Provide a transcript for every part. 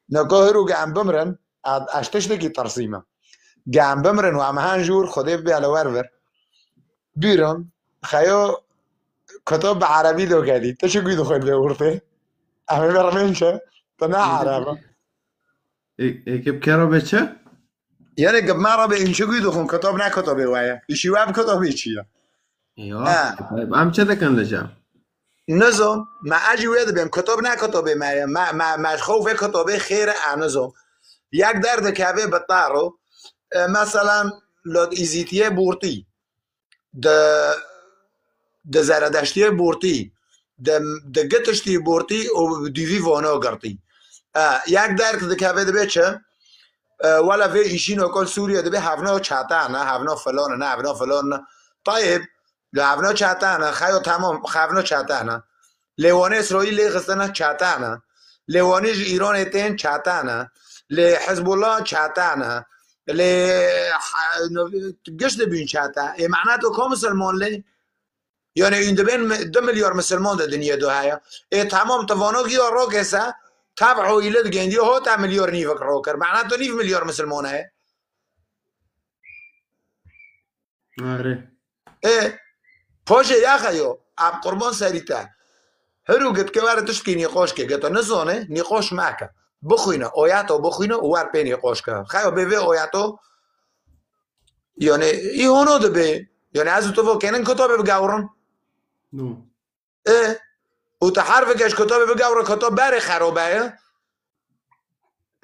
نگاه رو گم بمرن اشتش دکی ترسیمه گم بمرن و هم هنجور خدای بیالور ور بیرون خیا کتاب عربی دو کردی تو چه گویدو خود بیورته همه برمین چه تو نه عربه ایکب کرا بچه؟ یعنی قب ما را به این چه گویدو خون کتاب نه کتابی وایه ایشی واب کتابی چیه ايوه طيب ام كذا كان لجام نظام ما اجی وید بیم کتاب نه کتابی ما خوف کتابی خیر نظام یک درد که به بطارو مثلا لاد ایزیتیه بورتی د زردشتی بورتی د گتشتی بورتی او دیوی وانا گرتی یک درک دکه ده بچه ولا في ایشین وکل سوریا ده به هفنا چهتا نه هفنا فلان نه هفنا فلان نه طيب هفنا چهتا نه خیلی تمام هفنا چهتا نه لیوانه اسرائیل خستنه چهتا نه لیوانه ایران اتین چهتا نه لحزب الله چهتا نه ل گشت بین چهتا معناته که مسلمان لی یعنی این دبین 2 میلیارد مسلمان در دنیا دو هیا تمام توانا گیا رو کسا تبع ایله دگندی ها تا میلیارد نیفک رو کر معناته 9 میلیارد مسلمان ہے آره پاشه یا خیو اب قربان سریته هرو گت که وارد تشکی نیقاش که گتا نزانه نیقاش مکه بخوینه آیاتو بخوینه و ور پی نیقاش که خیو به آیاتو یعنی ایهانو دبه یعنی از تو کنن کتاب بگورن نو و تحرف کش کتاب بگورن کتاب بر خرابه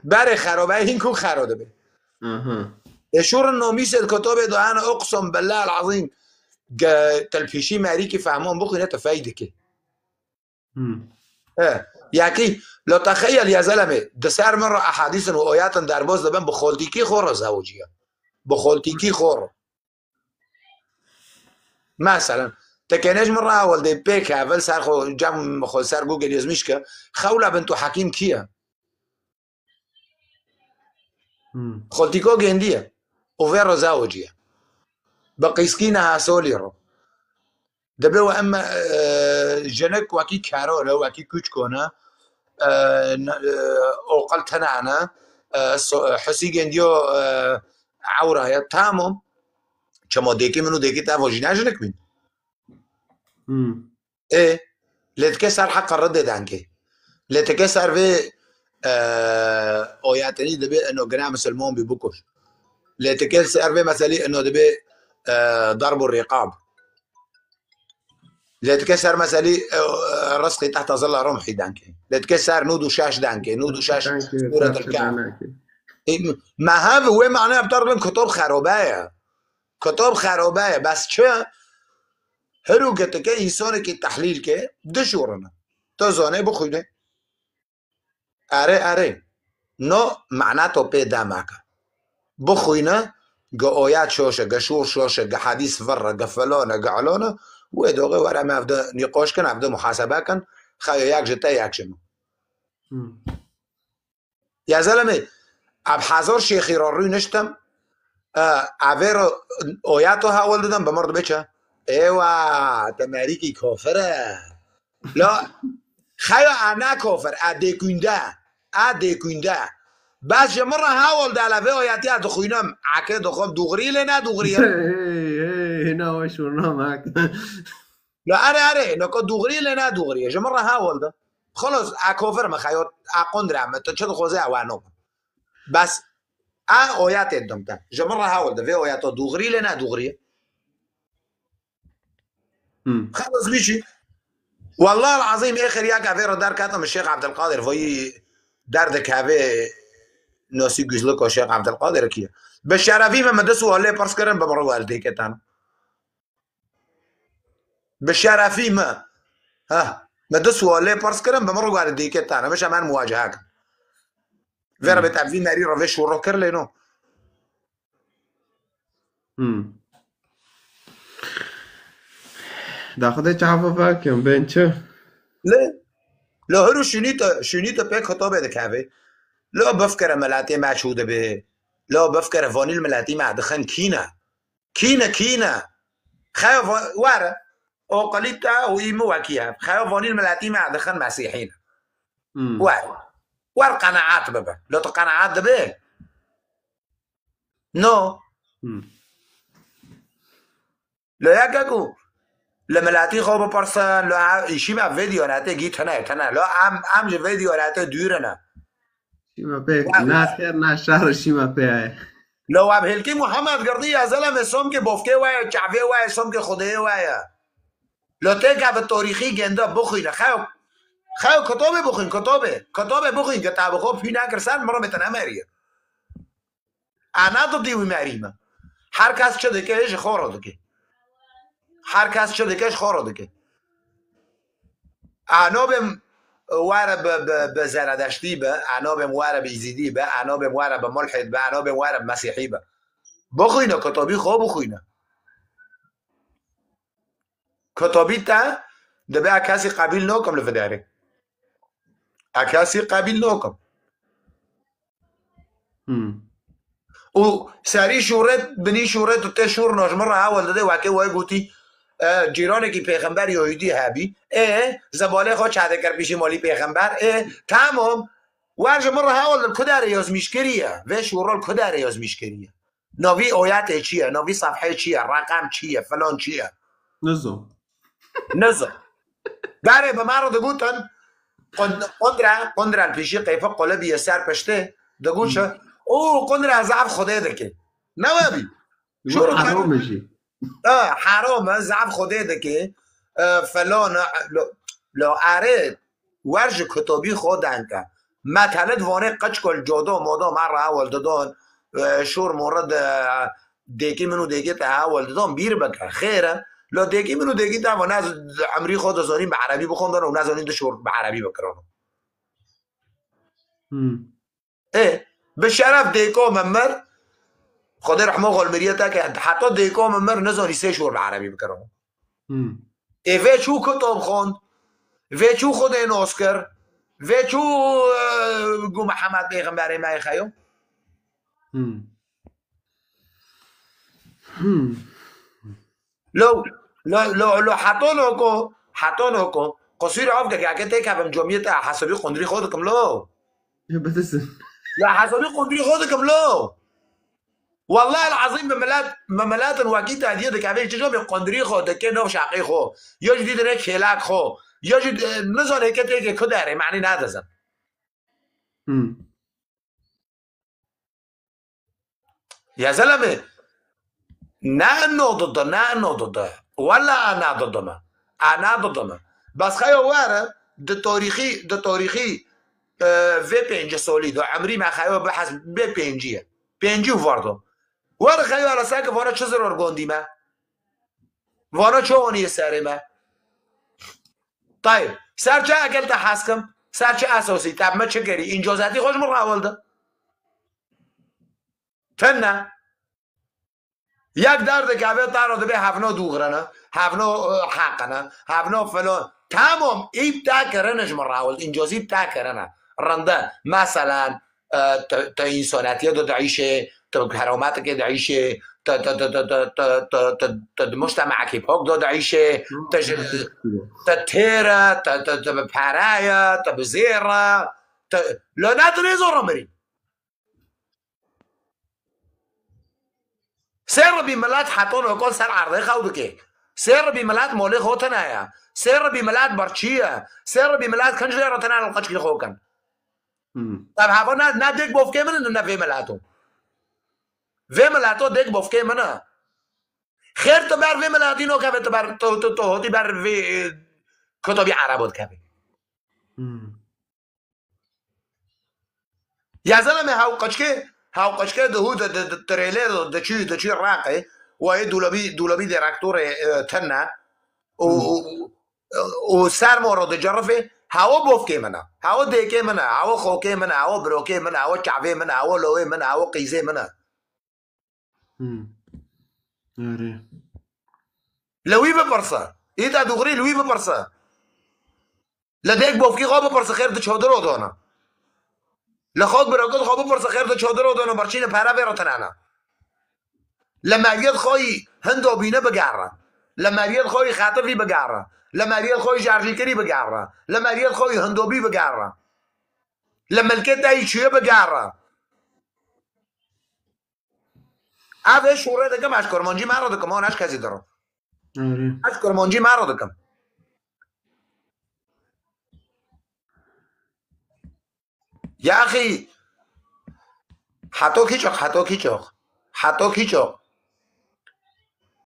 بر خرابه این کو خرابه به اشور النومیس الكتاب ده انا اقسم بالله العظيم تلفيشي ماريكي فهمون بخي نتفايده كي يعني لو تخيل يا زلمه ده سر مره احاديث وايات درباز دبن بخولتيكي خور زوجيه بخولتيكي خور مثلا تكناش مره اول دي بيك اول سر خو جم خو سر جوجل يزمشك خوله بنت حكيم كيا خولتيكو جنديه وفيرو زوجيه بقيسكينها سوليرو دبه و اما جنك وكي كارو لو وكي كوچ كونه اوقل تنعنا حسي جنديو عوره يا تمام كما ديكي منو ديكي تا واجينا جنك مين ايه لتكسر حق الرد دانكي لتكسر في اوياتني دبه انه جنا مسلمون ببكش لتكسر في مسالي انه دبه ضرب الرقاب لا تكسر مسالي رسقي تحت ظل رمحي دانكي لا تكسر نودو شاش دانكي نودو شاش سورة الكعب ما هذا هو معناه بتربن كتاب خرابايا كتاب خرابايا بس چه هرو كتكي انسان كي تحليل كي دشورنا تزانه بخوينه اره نو معناته بيدا معك بخوينه آيات شوشه شور شوشه حديث فرة فلانه قعلانه و دوغه ورا مفدا نقاش کن افدا محاسبه کن خیلی یک جتا یک شما یا زلمه اب 1000 شیخی را روی نشتم اوه آیات رو حوال دادم به مرد بچه ایوه تمریکی کافره لا خیلی انا کافر اده کنده بس جمع را حوال دلوه آیاتی اد خوینم عکه دخواب دوغری لنه دوغریه هنا وشورنا معك لا اره نکو دوغری لنا دوغریه جمع را حوال ده خلاص اکافر مخیات اقندرم تا چه خوزه اوانو بس آیات ادم تا جمع را حوال ده في آیات دوغری لنا دوغریه خلاص بيشي والله العظيم اخر یک افیر در کتم الشيخ عبد القادر وی درد کعبه ناسی گزلک الشيخ عبد القادر کیه به شرفی من مدرسه حاله پرس کردم به مرو والده کتن به شرفی ما ها مدرسه سواله پرس کردم به مرو والده کتن مش من مواجهه کن ویرا به تعبیر نری رو شروع کر لینو داخده چه کم بنچه لا هرو شنیت به خطابه دکاوه لا بفكر ملاتي مشهوده به لا بفكر فاني الملاتي مع دخن كينا خايف واره او قليبتا ويمو وكيها خايف فاني الملاتي مع دخن مسيحيين واره ور قناعات ببه لو تو قناعات دبه نو لو یکگو لملاتی خواب پرسن لو ایشی ما ویدیو نته گی تنه لو ام جو ویدیو نته دوره نه شیما پی نه خیر نه شهر شیما پی لو اب هلکی محمد گردی از علم اسم که بفکه وای کعبه وای اسم که خوده وای لو تک به تاریخی گنده بخوینه خیلی کتابه بخوین کتابه بخوین کتاب خوب پی نکرسن مرا متنه مریه انا تو دیوی مریم هر کس چه دکهش خورده که هر کس چه دکهش خورده که انا بم واره به زردشتی به انا بم واره به ایزیدی به انا بم واره به ملحد به انا بم واره به مسیحی به بخوینه کتابی خوب بخوینه کتابی تا دبه کسی قبیل نکم لفداره کسی قبیل نکم او سری شورت بنی شورت و ته شور نجمر اول داده واقع وای گوتی جیرانه کی پیغمبر یهودی هبی زباله خود چاده کر پیش مالی پیغمبر تمام ورج مر اول کدار یازمیش کریه و شورال کدار یازمیش کریه نوی آیت چیه نوی صفحه چیه رقم چیه فلان چیه نزو داره به مرا دگوتن قندره پیشی قیفه قلبی سر پشته دگوشه او قندره ضعف خوده دکه نوابی حرام میشی حرام ضعف خوده دکه فلان لا اره ورج کتابی خودن که مثلا وانه قچ کل جادا مادا مرا اول دادان شور مورد دیگه منو دیگه تا اول دادان بیر بکر خیره لا دیگه منو دیگه تا و ناز عمری خود زارین به عربی بخوندن و نازانین شور به عربی بکران به شرف دیگه ممر خدا رحمه غالمریتا که حتی دیگه ممر نزانی سه شور به عربی بکران و چو کتاب خوند و چو خود این اسکر و چو گو محمد پیغمبر ما خیو لو حتی نکو قصیر آف که اگه تکم جمعیت حسابی قندری خود کم لو لا حسابی قندری خود کم لو والله العظيم بملات واقعی هدیه دکه چه جمع قندری خود که نو شاقی خو یا جدید نه کلاک خو یا جدید نزانه که تیگه کداره معنی ندازم یا زلمه نه نودده ولا انا ضدمه بس خیلی واره ده تاریخی و 5 سالی ده عمری ما خیلی بحث به 5 وارده واره خیلی واره ساکه واره چه ضرور گندیمه واره چه آنیه سره ما طيب سر چه اکل تا حسکم سر چه اساسی تب ما چه گری اینجا زدی خوش مرا اول ده تنه یک درد که اوه تا را ده به هفنا دوغرنه هفنا حقنه هفنا فلان تمام ایب تا کرنش مراول اینجازی تا کرنه رنده مثلا تا انسانیتی دا دعیشه تا کرامت که دعیشه تا مجتمع که پاک دا دعیشه تا تیره تا پرایه تا بزیره لا نداره زورا مریم سر بی ملت حتی نکن سر عرضه خود که سر بی ملت مالی خود نه سر بی ملت برچیه سر بی ملت کنج را تنه القچ که خود کن طب هوا نه دیگ بافکه منه نه وی ملتو وی ملتو دیگ بافکه منه خیر تو بر وی ملتی نو که تو بر تو هاتی بر وی کتابی عربات که یا زلمه هاو قچکه دهو تریلر ده چی راقه و ای دولابی دیرکتور تنه و سر مورد جرفه هوا بافکه منه هوا دیکه منه هوا خوکه منه هوا بروکه منه هوا چعوه منه هوا لوه منه هوا قیزه منه لوی بپرسه ایده دوغری لوی بپرسه لدیک بافکی خواه بپرسه خیر ده چادر رو دانه لخواد براکت خواه بپرسه خیر ده چادر رو دانه برچین پره بیرتنانه لمریت خواهی هندابینه بگره لمریت خواهی خطفی بگره لمریت خواهی جرجیکری بگره لمریت خواهی هندابی بگره لملکت دایی چیه بگره اوه شوره دکم اشکرمانجی من رو دکم آنش کسی دارم آره اشکرمانجی من رو دکم یا اخی حتی کیچاق